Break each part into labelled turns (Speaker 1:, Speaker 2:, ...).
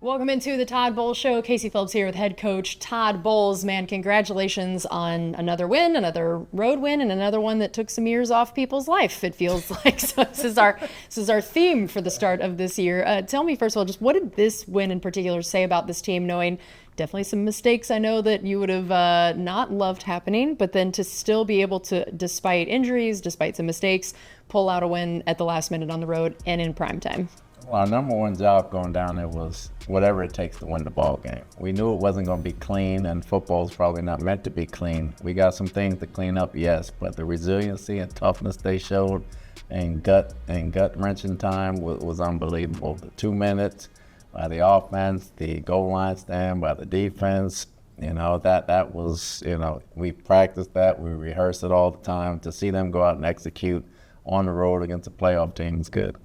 Speaker 1: Welcome into the Todd Bowles Show. Casey Phillips here with head coach Todd Bowles. Man, congratulations on another win, another road win, and another one that took some years off people's life, it feels like. So this is our theme for the start of this year. Tell me, first of all, just what did this win in particular say about this team, knowing definitely some mistakes I know that you would have not loved happening, but then to still be able to, despite injuries, despite some mistakes, pull out a win at the last minute on the road and in prime time.
Speaker 2: Well, our number one job going down there was whatever it takes to win the ball game. We knew it wasn't going to be clean, and football's probably not meant to be clean. We got some things to clean up, yes, but the resiliency and toughness they showed and gut-wrenching time was unbelievable. The 2 minutes by the offense, the goal line stand by the defense, that was, we practiced that, we rehearsed it all the time. To see them go out and execute on the road against a playoff team is good.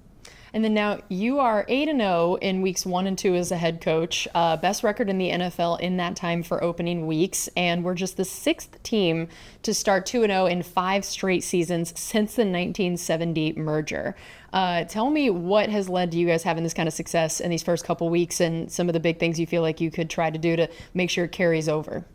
Speaker 1: And then now you are 8-0 in weeks 1 and 2 as a head coach, best record in the NFL in that time for opening weeks, and we're just the 6th team to start 2-0 in 5 straight seasons since the 1970 merger. Tell me what has led to you guys having this kind of success in these first couple weeks, and some of the big things you feel like you could try to do to make sure it carries over.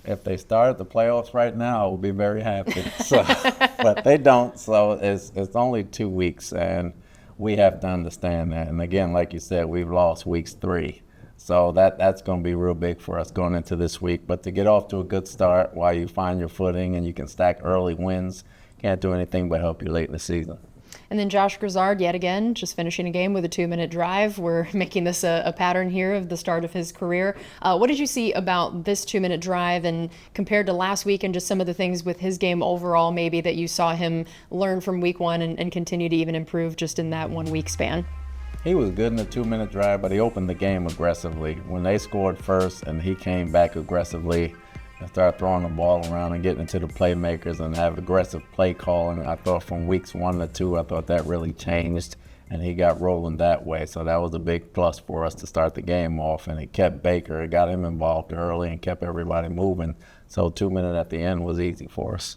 Speaker 2: If they started the playoffs right now, I would be very happy. But they don't, so it's only 2 weeks, and we have to understand that. And again, like you said, we've lost weeks 3. So that's going to be real big for us going into this week. But to get off to a good start while you find your footing and you can stack early wins, can't do anything but help you late in the season.
Speaker 1: And then Josh Grizzard, yet again, just finishing a game with a 2-minute drive. We're making this a pattern here of the start of his career. What did you see about this 2-minute drive, and compared to last week, and just some of the things with his game overall maybe that you saw him learn from week 1 and continue to even improve just in that 1 week span?
Speaker 2: He was good in the 2-minute drive, but he opened the game aggressively. When they scored first and he came back aggressively and started throwing the ball around and getting into the playmakers and have aggressive play calling. I thought from weeks 1 to 2, I thought that really changed, and he got rolling that way. So that was a big plus for us to start the game off, and it kept Baker, it got him involved early and kept everybody moving. So 2 minutes at the end was easy for us.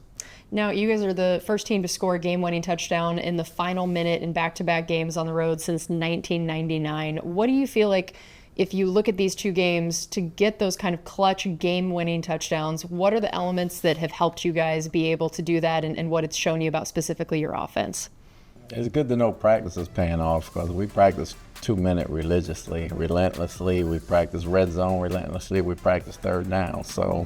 Speaker 1: Now, you guys are the first team to score a game-winning touchdown in the final minute in back-to-back games on the road since 1999. What do you feel like, if you look at these 2 games, to get those kind of clutch game-winning touchdowns, what are the elements that have helped you guys be able to do that, and what it's shown you about specifically your offense?
Speaker 2: It's good to know practice is paying off, because we practice 2-minute religiously, relentlessly. We practice red zone relentlessly. We practice third down. So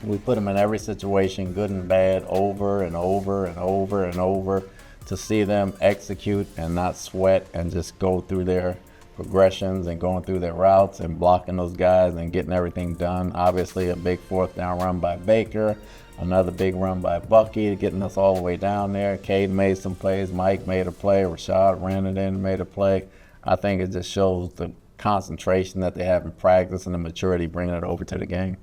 Speaker 2: we put them in every situation, good and bad, over and over and over and over, to see them execute and not sweat and just go through their progressions and going through their routes and blocking those guys and getting everything done. Obviously a big 4th down run by Baker, another big run by Bucky, getting us all the way down there. Cade made some plays, Mike made a play, Rashad ran it in, made a play. I think it just shows the concentration that they have in practice and the maturity bringing it over to the game.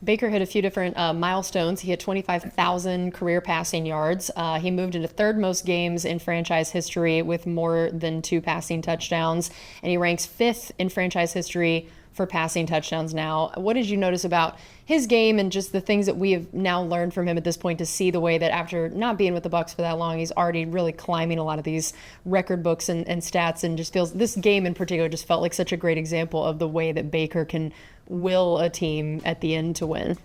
Speaker 1: Baker hit a few different milestones. He hit 25,000 career passing yards. He moved into 3rd most games in franchise history with more than 2 passing touchdowns, and he ranks 5th in franchise history for passing touchdowns now. What did you notice about his game and just the things that we have now learned from him at this point, to see the way that after not being with the Bucs for that long, he's already really climbing a lot of these record books and stats, and just feels this game in particular just felt like such a great example of the way that Baker can will a team at the end to win?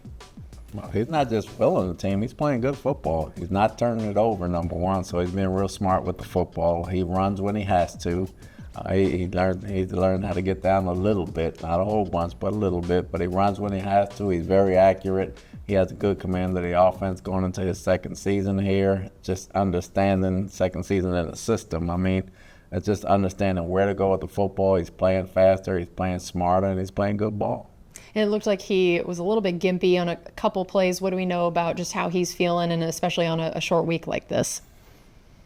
Speaker 2: Well, he's not just willing the team, he's playing good football. He's not turning it over, number one, so he's being real smart with the football. He runs when he has to. He's learned how to get down a little bit, not a whole bunch, but a little bit. But he runs when he has to. He's very accurate. He has a good command of the offense going into his 2nd season here. Just understanding 2nd season in the system. I mean, it's just understanding where to go with the football. He's playing faster, he's playing smarter, and he's playing good ball.
Speaker 1: And it looked like he was a little bit gimpy on a couple plays. What do we know about just how he's feeling, and especially on a short week like this?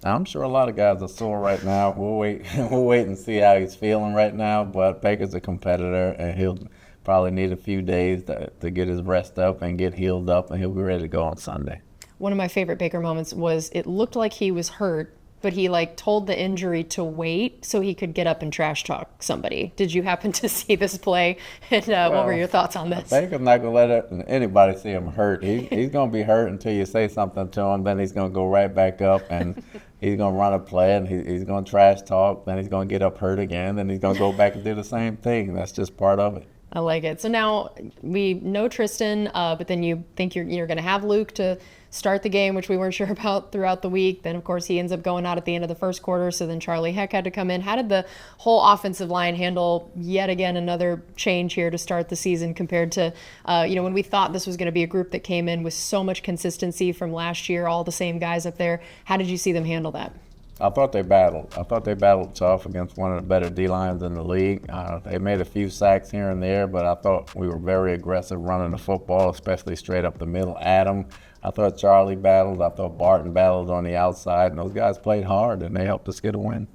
Speaker 2: I'm sure a lot of guys are sore right now. We'll wait and see how he's feeling right now. But Baker's a competitor, and he'll probably need a few days to get his rest up and get healed up, and he'll be ready to go on Sunday.
Speaker 1: One of my favorite Baker moments was, it looked like he was hurt but he like told the injury to wait so he could get up and trash talk somebody. Did you happen to see this play? And what were your thoughts on this?
Speaker 2: Baker's not going to let anybody see him hurt. He's going to be hurt until you say something to him. Then he's going to go right back up and he's going to run a play and he's going to trash talk. Then he's going to get up hurt again. Then he's going to go back and do the same thing. That's just part of it.
Speaker 1: I like it. So now we know Tristan, but then you think you're going to have Luke to start the game, which we weren't sure about throughout the week. Then, of course, he ends up going out at the end of the first quarter, so then Charlie Heck had to come in. How did the whole offensive line handle yet again another change here to start the season compared to, when we thought this was going to be a group that came in with so much consistency from last year, all the same guys up there? How did you see them handle that?
Speaker 2: I thought they battled. Tough against one of the better D-lines in the league. They made a few sacks here and there, but I thought we were very aggressive running the football, especially straight up the middle. Adam, I thought Charlie battled. I thought Barton battled on the outside, and those guys played hard, and they helped us get a win.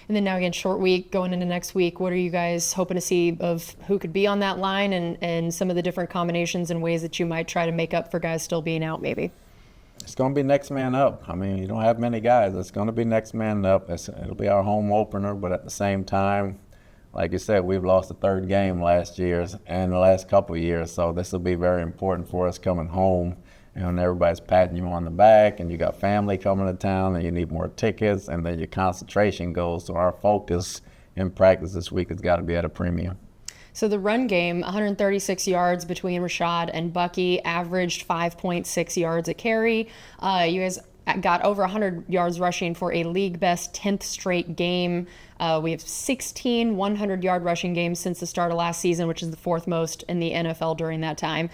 Speaker 1: And then now again, short week, going into next week, what are you guys hoping to see of who could be on that line and some of the different combinations and ways that you might try to make up for guys still being out maybe?
Speaker 2: It's going to be next man up. I mean, you don't have many guys. It's going to be next man up. It'll be our home opener, but at the same time, like you said, we've lost the third game last year and the last couple of years, so this will be very important for us coming home. And everybody's patting you on the back, and you got family coming to town, and you need more tickets, and then your concentration goes. So our focus in practice this week has got to be at a premium.
Speaker 1: So the run game, 136 yards between Rashad and Bucky, averaged 5.6 yards a carry. You guys got over 100 yards rushing for a league-best 10th straight game. We have 16 100-yard rushing games since the start of last season, which is the fourth most in the NFL during that time.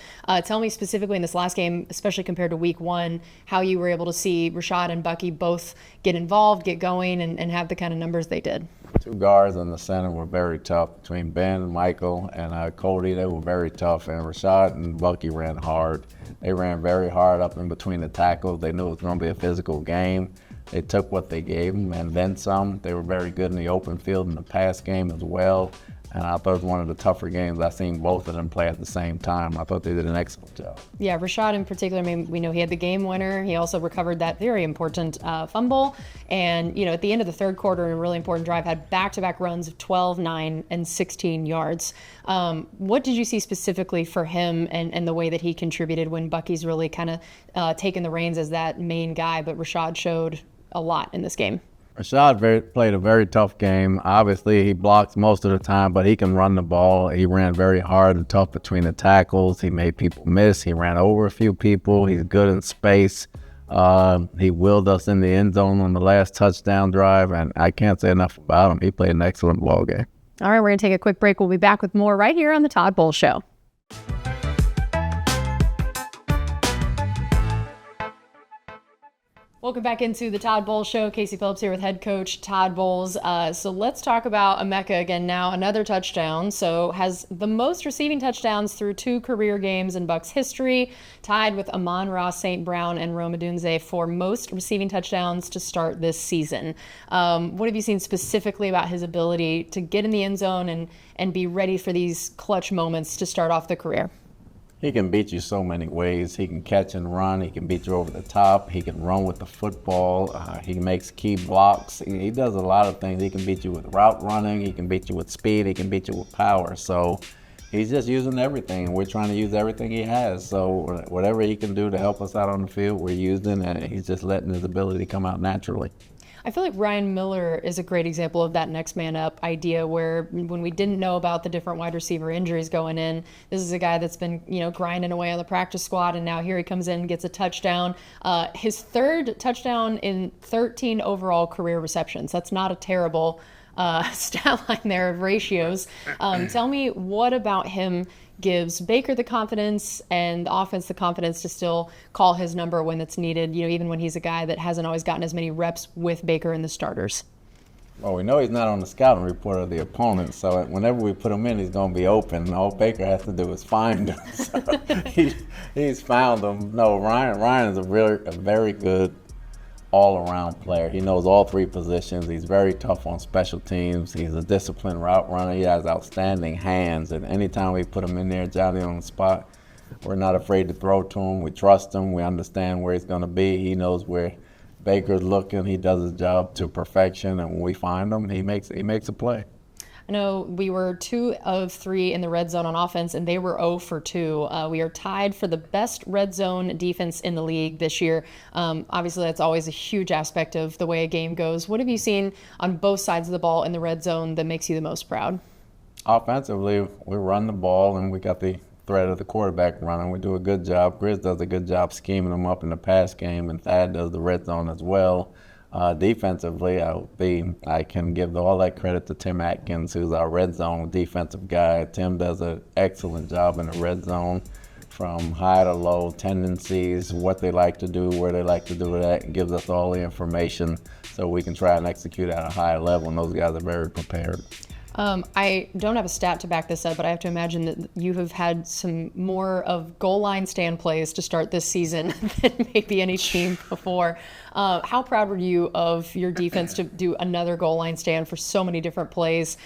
Speaker 1: Tell me specifically in this last game, especially compared to week one, how you were able to see Rashad and Bucky both get involved, get going, and have the kind of numbers they did.
Speaker 2: Two guards in the center were very tough. Between Ben, Michael, and Cody, they were very tough. And Rashad and Bucky ran hard. They ran very hard up in between the tackles. They knew it was going to be a physical game. They took what they gave them and then some. They were very good in the open field in the pass game as well. And I thought it was one of the tougher games I've seen both of them play at the same time. I thought they did an excellent job. Yeah,
Speaker 1: Rashad in particular, I mean, we know he had the game winner. He also recovered that very important fumble. And, at the end of the third quarter, a really important drive, had back-to-back runs of 12, 9, and 16 yards. What did you see specifically for him and the way that he contributed when Bucky's really kind of taken the reins as that main guy, but Rashad showed a lot in this game?
Speaker 2: Rashad played a very tough game. Obviously, he blocks most of the time, but he can run the ball. He ran very hard and tough between the tackles. He made people miss. He ran over a few people. He's good in space. He willed us in the end zone on the last touchdown drive, and I can't say enough about him. He played an excellent ball game.
Speaker 1: All right, we're going to take a quick break. We'll be back with more right here on the Todd Bowles Show. Welcome back into the Todd Bowles Show. Casey Phillips here with head coach Todd Bowles. So let's talk about Emeka again now. Another touchdown. So has the most receiving touchdowns through 2 career games in Bucs history, tied with Amon-Ra St. Brown and Rome Odunze for most receiving touchdowns to start this season. What have you seen specifically about his ability to get in the end zone and be ready for these clutch moments to start off the career?
Speaker 2: He can beat you so many ways. He can catch and run. He can beat you over the top. He can run with the football. He makes key blocks. He does a lot of things. He can beat you with route running. He can beat you with speed. He can beat you with power. So he's just using everything. We're trying to use everything he has. So whatever he can do to help us out on the field, we're using, and he's just letting his ability come out naturally.
Speaker 1: I feel like Ryan Miller is a great example of that next man up idea where when we didn't know about the different wide receiver injuries going in, this is a guy that's been, grinding away on the practice squad, and now here he comes in and gets a touchdown. His third touchdown in 13 overall career receptions. That's not a terrible stat line there of ratios. Tell me, what about him gives Baker the confidence and the offense the confidence to still call his number when it's needed, even when he's a guy that hasn't always gotten as many reps with Baker and the starters?
Speaker 2: Well, we know he's not on the scouting report of the opponent, so whenever we put him in, he's going to be open. All Baker has to do is find him. So he's found him. No, Ryan is a very good all-around player. He knows all 3 positions. He's very tough on special teams. He's a disciplined route runner. He has outstanding hands, and anytime we put him in there, Johnny on the spot, we're not afraid to throw to him. We trust him. We understand where he's going to be. He knows where Baker's looking, he does his job to perfection, and when we find him, he makes a play.
Speaker 1: I know we were 2 of 3 in the red zone on offense, and they were 0 for 2. We are tied for the best red zone defense in the league this year. Obviously, that's always a huge aspect of the way a game goes. What have you seen on both sides of the ball in the red zone that makes you the most proud?
Speaker 2: Offensively, we run the ball, and we got the threat of the quarterback running. We do a good job. Grizz does a good job scheming them up in the pass game, and Thad does the red zone as well. Defensively, I can give all that credit to Tim Atkins, who's our red zone defensive guy. Tim does an excellent job in the red zone, from high to low, tendencies, what they like to do, where they like to do that, and gives us all the information so we can try and execute at a high level, and those guys are very prepared.
Speaker 1: I don't have a stat to back this up, but I have to imagine that you have had some more of goal line stand plays to start this season than maybe any team before. How proud were you of your defense to do another goal line stand for so many different plays,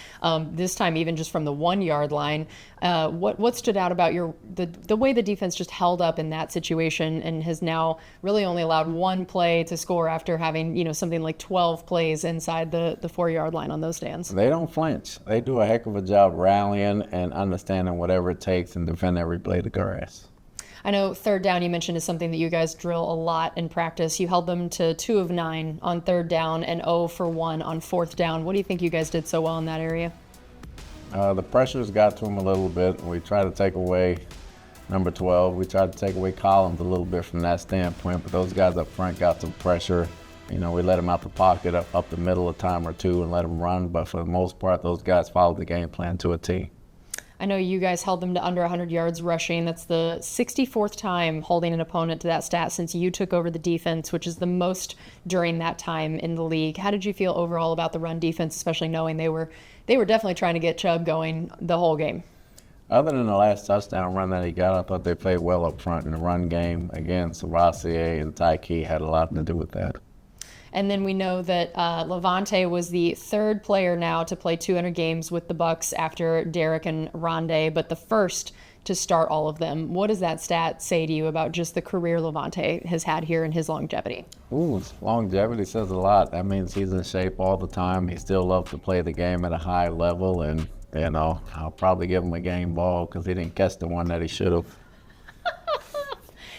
Speaker 1: this time even just from the 1 yard line? What stood out about the way the defense just held up in that situation and has now really only allowed 1 play to score after having something like 12 plays inside the 4 yard line on those stands?
Speaker 2: They don't flinch. They do a heck of a job rallying and understanding whatever it takes and defend every blade of grass.
Speaker 1: I know third down you mentioned is something that you guys drill a lot in practice. You held them to 2 of 9 on third down and 0 for 1 on fourth down. What do you think you guys did so well in that area?
Speaker 2: The pressures got to them a little bit. We tried to take away number 12. We tried to take away Collins a little bit from that standpoint, but those guys up front got some pressure. We let them out the pocket up the middle a time or two and let them run, but for the most part, those guys followed the game plan to a T.
Speaker 1: I know you guys held them to under 100 yards rushing. That's the 64th time holding an opponent to that stat since you took over the defense, which is the most during that time in the league. How did you feel overall about the run defense, especially knowing they were definitely trying to get Chubb going the whole game?
Speaker 2: Other than the last touchdown run that he got, I thought they played well up front in the run game. Again, Savassier and Tyke had a lot to do with that.
Speaker 1: And then we know that Levante was the 3rd player now to play 200 games with the Bucs after Derek and Rondé, but the first to start all of them. What does that stat say to you about just the career Levante has had here in his longevity?
Speaker 2: His longevity says a lot. That means he's in shape all the time. He still loves to play the game at a high level, and I'll probably give him a game ball because he didn't catch the one that he should have.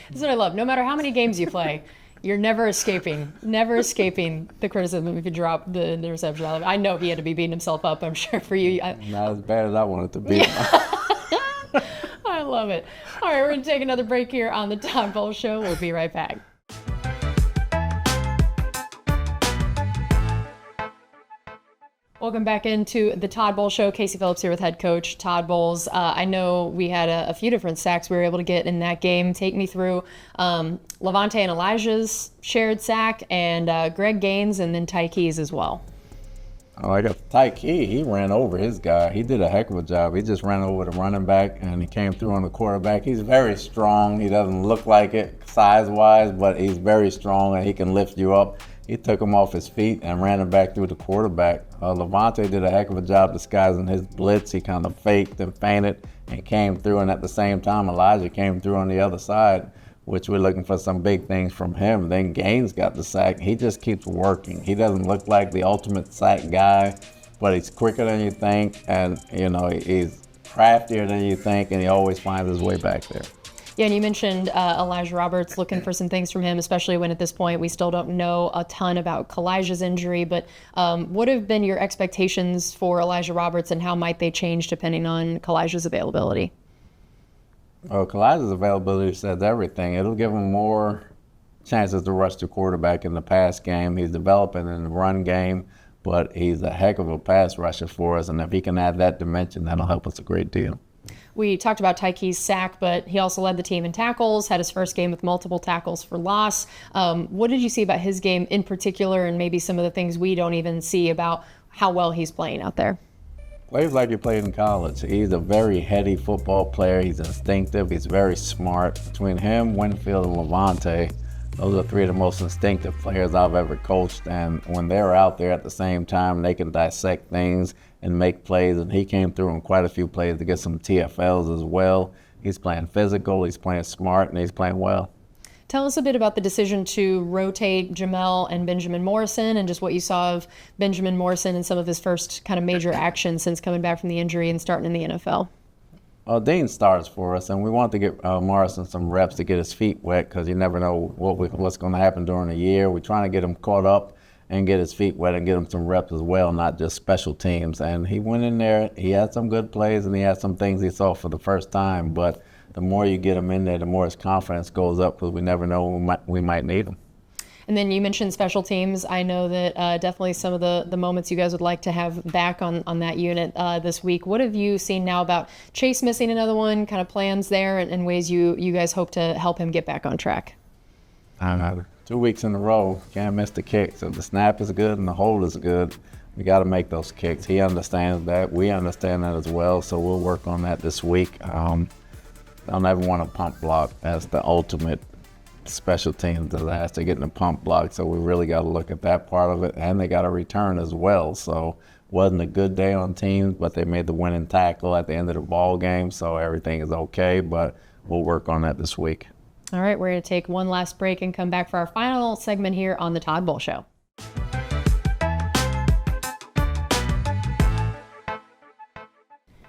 Speaker 1: That's what I love. No matter how many games you play, you're never escaping the criticism if you drop the interception. I know he had to be beating himself up, I'm sure, for you.
Speaker 2: Not as bad as I wanted to be.
Speaker 1: I love it. All right, we're going to take another break here on the Todd Bowles Show. We'll be right back. Welcome back into the Todd Bowles Show. Casey Phillips here with head coach Todd Bowles. I know we had a few different sacks we were able to get in that game. Take me through Levante and Elijah's shared sack and Greg Gaines and then Tyke's as well.
Speaker 2: I got Tyke. He ran over his guy. He did a heck of a job. He just ran over the running back and he came through on the quarterback. He's very strong. He doesn't look like it size-wise, but he's very strong and he can lift you up. He took him off his feet and ran him back through the quarterback. Levante did a heck of a job disguising his blitz. He kind of faked and feinted and came through, and at the same time, Elijah came through on the other side, which we're looking for some big things from him. Then Gaines got the sack. He just keeps working. He doesn't look like the ultimate sack guy, but he's quicker than you think, and he's craftier than you think, and he always finds his way back there.
Speaker 1: Yeah, and you mentioned Elijah Roberts, looking for some things from him, especially when at this point we still don't know a ton about Kalijah's injury. But what have been your expectations for Elijah Roberts, and how might they change depending on Kalijah's availability?
Speaker 2: Well, Kalijah's availability says everything. It'll give him more chances to rush the quarterback in the pass game. He's developing in the run game, but he's a heck of a pass rusher for us. And if he can add that dimension, that'll help us a great deal.
Speaker 1: We talked about Tyke's sack, but he also led the team in tackles, had his first game with multiple tackles for loss. What did you see about his game in particular, and maybe some of the things we don't even see about how well he's playing out there?
Speaker 2: Plays like he played in college. He's a very heady football player. He's instinctive. He's very smart. Between him, Winfield, and Levante, those are 3 of the most instinctive players I've ever coached. And when they're out there at the same time, they can dissect things and make plays. And he came through in quite a few plays to get some TFLs as well. He's playing physical, he's playing smart, and he's playing well.
Speaker 1: Tell us a bit about the decision to rotate Jamel and Benjamin Morrison and just what you saw of Benjamin Morrison and some of his first kind of major action since coming back from the injury and starting in the NFL.
Speaker 2: Dean starts for us, and we want to get Morrison some reps to get his feet wet because you never know what's going to happen during the year. We're trying to get him caught up and get his feet wet and get him some reps as well, not just special teams. And he went in there, he had some good plays, and he had some things he saw for the first time, but the more you get him in there, the more his confidence goes up because we never know we might need him.
Speaker 1: And then you mentioned special teams. I know that definitely some of the moments you guys would like to have back on that unit this week. What have you seen now about Chase missing another one, kind of plans there and ways you guys hope to help him get back on track?
Speaker 2: 2 weeks in a row, can't miss the kicks. If the snap is good and the hold is good, we got to make those kicks. He understands that. We understand that as well, so we'll work on that this week. Don't ever want a pump block. That's the ultimate special teams disaster, getting a pump block. So we really got to look at that part of it. And they got a return as well. So wasn't a good day on teams, but they made the winning tackle at the end of the ball game. So everything is okay, but we'll work on that this week.
Speaker 1: All right, we're going to take one last break and come back for our final segment here on the Todd Bowl Show.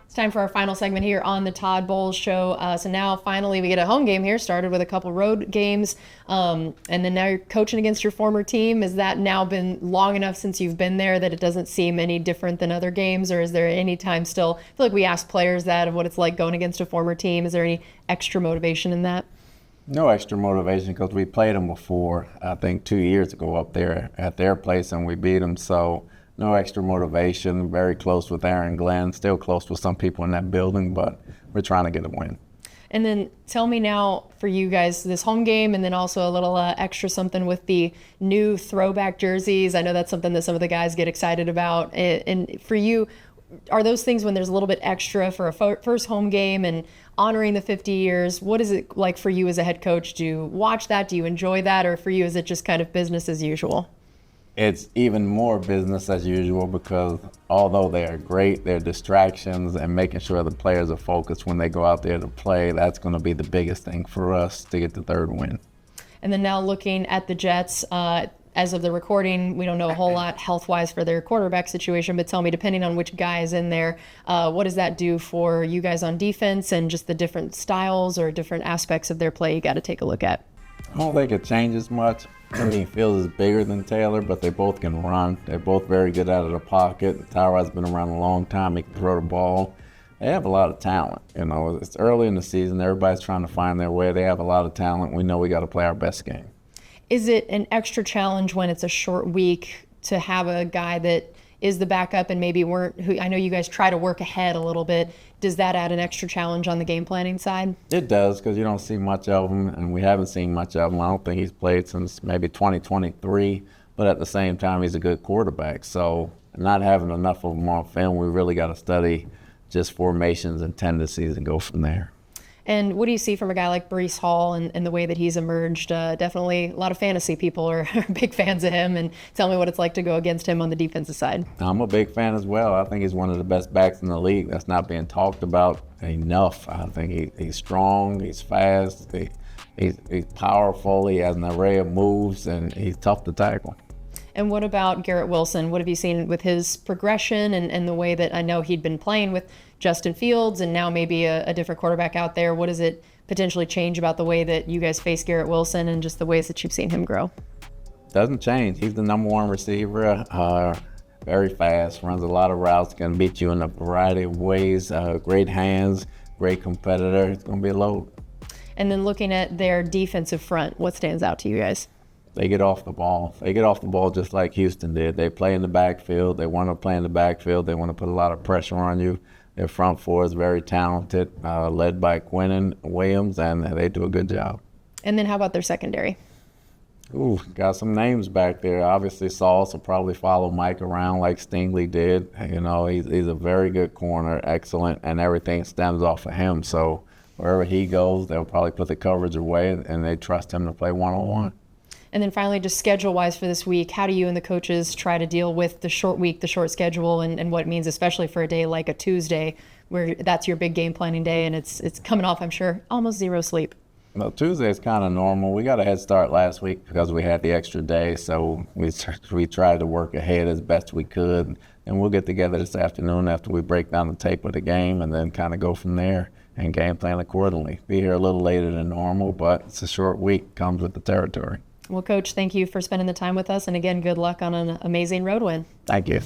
Speaker 1: It's time for our final segment here on the Todd Bowles Show. So now finally we get a home game here, started with a couple road games, and then now you're coaching against your former team. Has that now been long enough since you've been there that it doesn't seem any different than other games, or is there any time still? I feel like we ask players that of what it's like going against a former team. Is there any extra motivation in that?
Speaker 2: No extra motivation because we played them before, I think 2 years ago up there at their place, and we beat them. So no extra motivation. Very close with Aaron Glenn, still close with some people in that building, but we're trying to get a win.
Speaker 1: And then tell me now for you guys, this home game and then also a little extra something with the new throwback jerseys. I know that's something that some of the guys get excited about. And for you, are those things when there's a little bit extra for a first home game and honoring the 50 years? What is it like for you as a head coach? Do you watch that? Do you enjoy that? Or for you, is it just kind of business as usual?
Speaker 2: It's even more business as usual because although they are great, they're distractions and making sure the players are focused when they go out there to play. That's going to be the biggest thing for us to get the third win. And
Speaker 1: then now looking at the Jets, as of the recording, we don't know a whole lot health-wise for their quarterback situation, but tell me, depending on which guy is in there, what does that do for you guys on defense and just the different styles or different aspects of their play you got to take a look at?
Speaker 2: I don't think it changes much. I mean, Fields is bigger than Taylor, but they both can run. They're both very good out of the pocket. Tyrod's been around a long time. He can throw the ball. They have a lot of talent. You know, it's early in the season. Everybody's trying to find their way. They have a lot of talent. We know we got to play our best game.
Speaker 1: Is it an extra challenge when it's a short week to have a guy that is the backup and maybe I know you guys try to work ahead a little bit. Does that add an extra challenge on the game planning side?
Speaker 2: It does because you don't see much of him, and we haven't seen much of him. I don't think he's played since maybe 2023, but at the same time, he's a good quarterback. So not having enough of him on film, we really got to study just formations and tendencies and go from there.
Speaker 1: And what do you see from a guy like Breece Hall and the way that he's emerged? Definitely a lot of fantasy people are big fans of him. And tell me what it's like to go against him on the defensive side.
Speaker 2: I'm a big fan as well. I think he's one of the best backs in the league. That's not being talked about enough. I think he's strong, he's fast, he's powerful, he has an array of moves, and he's tough to tackle.
Speaker 1: And what about Garrett Wilson? What have you seen with his progression and the way that I know he'd been playing with Justin Fields and now maybe a different quarterback out there? What does it potentially change about the way that you guys face Garrett Wilson and just the ways that you've seen him grow?
Speaker 2: Doesn't change. He's the number one receiver, very fast, runs a lot of routes, can beat you in a variety of ways, great hands, great competitor. It's going to be a load.
Speaker 1: And then looking at their defensive front, what stands out to you guys?
Speaker 2: They get off the ball. They get off the ball just like Houston did. They play in the backfield. They want to play in the backfield. They want to put a lot of pressure on you. Their front four is very talented, led by Quinnen Williams, and they do a good job.
Speaker 1: And then how about their secondary?
Speaker 2: Ooh, got some names back there. Obviously, Sauce will probably follow Mike around like Stingley did. You know, he's a very good corner, excellent, and everything stems off of him. So wherever he goes, they'll probably put the coverage away, and they trust him to play one-on-one.
Speaker 1: And then finally, just schedule-wise for this week, how do you and the coaches try to deal with the short week, the short schedule, and what it means, especially for a day like a Tuesday, where that's your big game planning day, and it's coming off, I'm sure, almost zero sleep?
Speaker 2: Well, Tuesday is kind of normal. We got a head start last week because we had the extra day, so we tried to work ahead as best we could. And we'll get together this afternoon after we break down the tape of the game and then kind of go from there and game plan accordingly. Be here a little later than normal, but it's a short week, comes with the territory.
Speaker 1: Well, Coach, thank you for spending the time with us. And again, good luck on an amazing road win.
Speaker 2: Thank you.